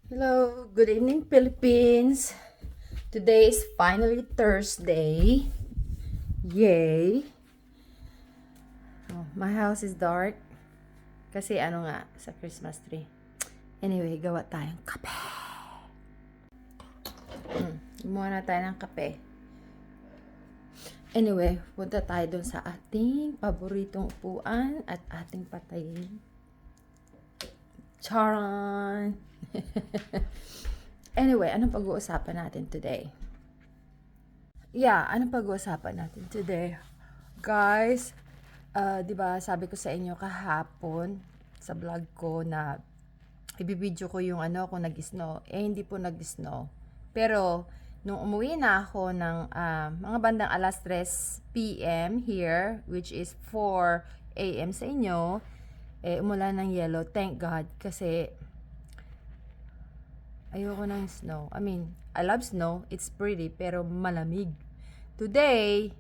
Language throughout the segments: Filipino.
Hello, good evening, Philippines. Today is finally Thursday. Yay! Oh, my house is dark kasi sa Christmas tree. Anyway, gawa tayong kape. Gumawa na tayo ng kape. Anyway, punta tayo dun sa ating paboritong upuan at ating patayin. Charan! Anyway, anong pag-uusapan natin today? Anong pag-uusapan natin today? Guys, di ba sabi ko sa inyo kahapon sa vlog ko na ibibidyo ko yung kung nag-snow. Hindi po nag-snow. Pero, nung umuwi na ako ng mga bandang alas 3 p.m. here, which is 4 a.m. sa inyo, umulan ng yellow. Thank God. Kasi, ayoko ng snow. I love snow. It's pretty, pero malamig. Today,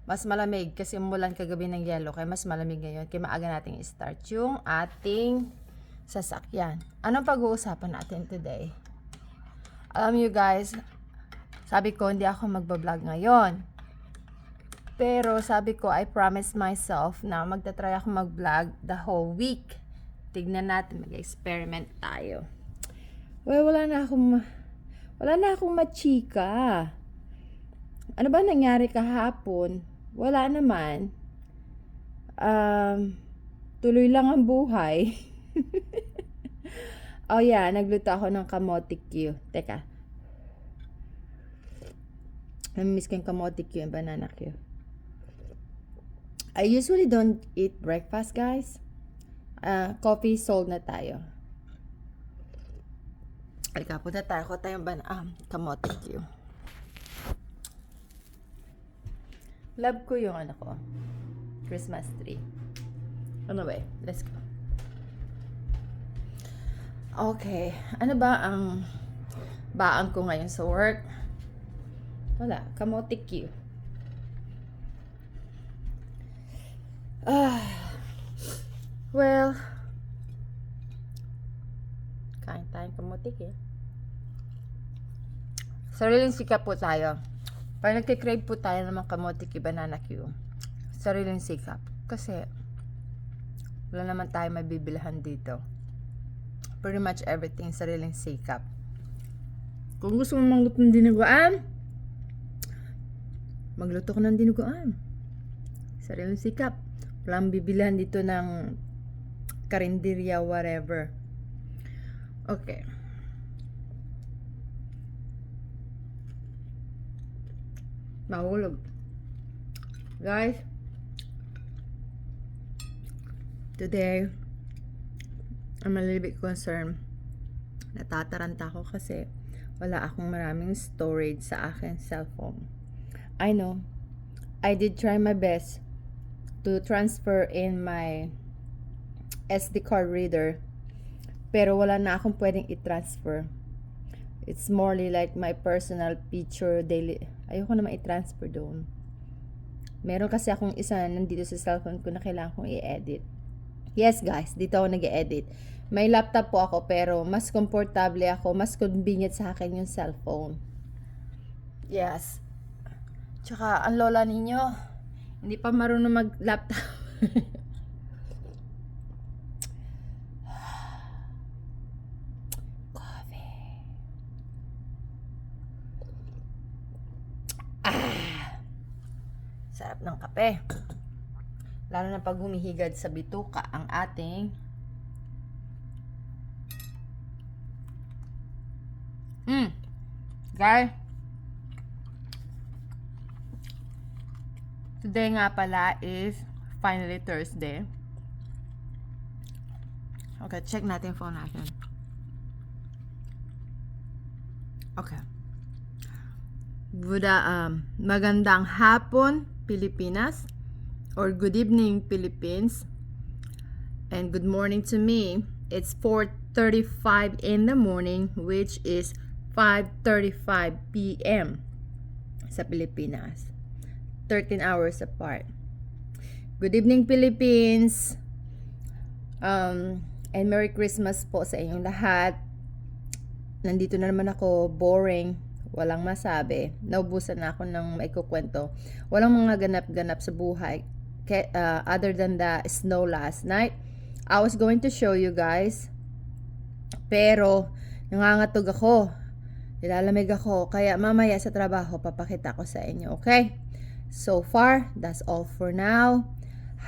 mas malamig kasi umulan kagabi ng yellow. Kaya mas malamig ngayon. Kaya maaga nating start yung ating sasakyan. Anong pag-uusapan natin today? Alam you guys, sabi ko hindi ako magbablog ngayon. Pero sabi ko, I promise myself na magta-try ako mag-vlog the whole week. Tignan natin, mag-experiment tayo. Well, wala na akong machika. Ano ba nangyari kahapon? Wala naman. Tuloy lang ang buhay. Oh yeah, nagluto ako ng kamote Q. Teka. Namiss ko yung kamote Q and banana Q. I usually don't eat breakfast, guys. Coffee sold na tayo. Halika, punta tayo. Ko tayong kamote Q. Love ko yung Christmas tree. Anyway, let's go. Okay, ano ba ang baan ko ngayon sa work? Wala, kamote Q. Well, kain tayong kamote Q. Sariling sikap po tayo. Pag nagkikrave po tayo ng mga kamote Q, banana Q, sariling sikap. Kasi, wala naman tayo mabibilhan dito. Pretty much everything sariling sikap. Kung gusto mo magluto ng dinuguan, magluto ko ng dinuguan. Sariling sikap. Walang bibilihan dito ng karinderya, whatever. Okay. Mahulog. Guys, today, I'm a little bit concerned. Natataranta ako kasi wala akong maraming storage sa akin cellphone. I know. I did try my best to transfer in my SD card reader. Pero wala na akong pwedeng i-transfer. It's morely like my personal picture daily. Ayoko naman i-transfer doon. Meron kasi akong isa nandito sa cellphone ko na kailangan kong i-edit. Yes guys, dito ako nag-edit. May laptop po ako pero mas komportable ako, mas convenient sa akin yung cellphone. Yes. Tsaka ang lola ninyo, hindi pa marunong mag-laptop. Coffee. Sarap ng kape. Lalo na pag humihigad sa bituka ang ating guys, today nga pala is finally Thursday. Okay, check natin phone natin. Okay. Magandang hapon, Pilipinas. Or good evening, Philippines. And good morning to me. It's 4:35 in the morning, which is 5:35 p.m. sa Pilipinas. 13 hours apart. Good evening, Philippines. And Merry Christmas po sa inyong lahat. Nandito na naman ako, boring, walang masabi. Naubusan na ako ng maikukwento. Walang mga ganap-ganap sa buhay. Other than the snow last night. I was going to show you guys. Pero, nangangatog ako. Nilalamig ako. Kaya mamaya sa trabaho, papakita ko sa inyo. Okay? So far, that's all for now.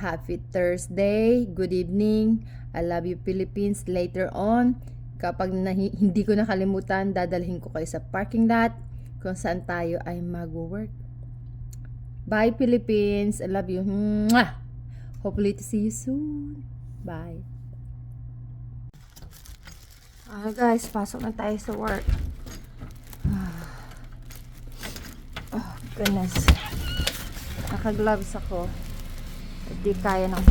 Happy Thursday. Good evening. I love you, Philippines. Later on, kapag hindi ko nakalimutan, dadalhin ko kayo sa parking lot kung saan tayo ay mag-work. Bye, Philippines. I love you. Mwah! Hopefully to see you soon. Bye. Guys, pasok na tayo sa work. Oh, goodness. Naka-gloves ako. Hindi kaya ng...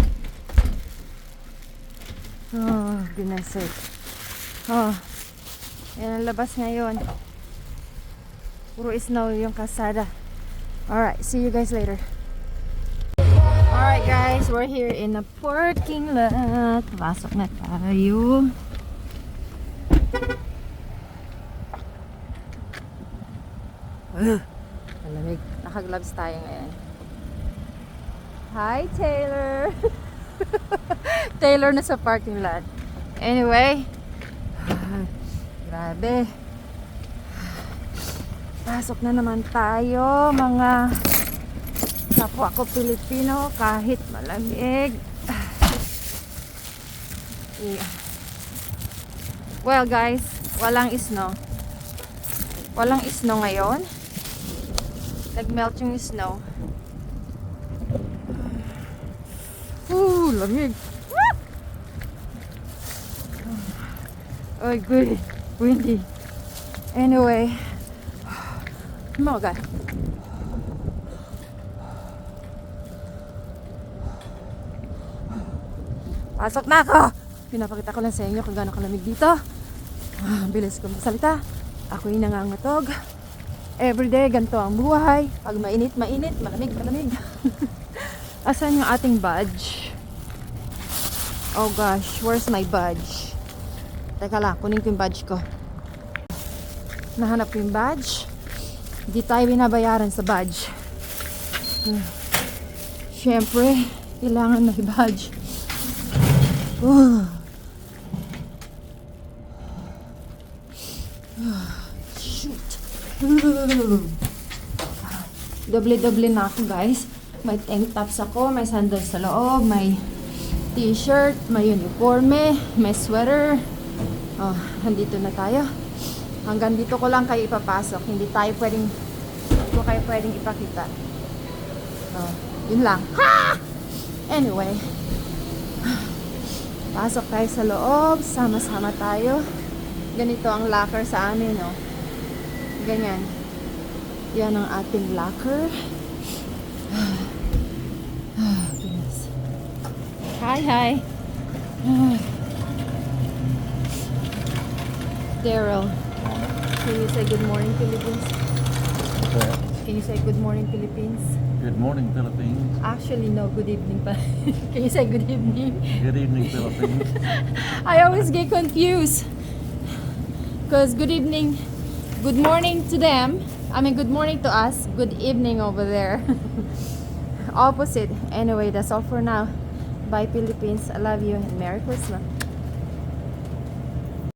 Oh, goodness sake. Oh, yan ang labas ngayon. Puro snow yung kasada. Alright, see you guys later. Alright guys, we're here in the parking lot. Pasok na tayo. Malamig. Naka-gloves tayo ngayon. Hi, Taylor! Taylor na sa parking lot. Anyway, grabe. Pasok na naman tayo, mga kapwa ko Pilipino, kahit malamig. Yeah. Well guys, walang snow. Walang snow ngayon. Nag-melt yung snow. Lamig. Oh, good. Windy. Anyway. Oh, God. Pasok na ako! Pinapakita ko lang sa inyo kung gaano kalamig dito. Bilis ko magsalita. Ako'y nangangatog. Everyday, ganito ang buhay. Pag mainit, mainit. Malamig, malamig. Asan yung ating badge? Oh gosh, where's my badge? Teka lang, kunin ko yung badge ko. Nahanap ko yung badge. Hindi tayo binabayaran sa badge. Siyempre, kailangan may badge. Shoot. Doble-doble na ako guys. May tank tops ako, may sandals sa loob, may t-shirt, may uniforme, may sweater. Oh, nandito na tayo. Hanggang dito ko lang kayo ipapasok. Hindi kayo pwedeng ipakita. Oh, yun lang. Ha! Anyway. Pasok tayo sa loob. Sama-sama tayo. Ganito ang locker sa amin, no? Ganyan. Yan ang ating locker. Goodness. Hi. Daryl, can you say good morning, Philippines? Okay. Can you say good morning, Philippines? Good morning, Philippines. Actually, no, good evening pa. Can you say good evening? Good evening, Philippines. I always get confused. Because good evening, good morning to them. I mean, good morning to us. Good evening over there. Opposite. Anyway, that's all for now. Bye, Philippines. I love you and Merry Christmas.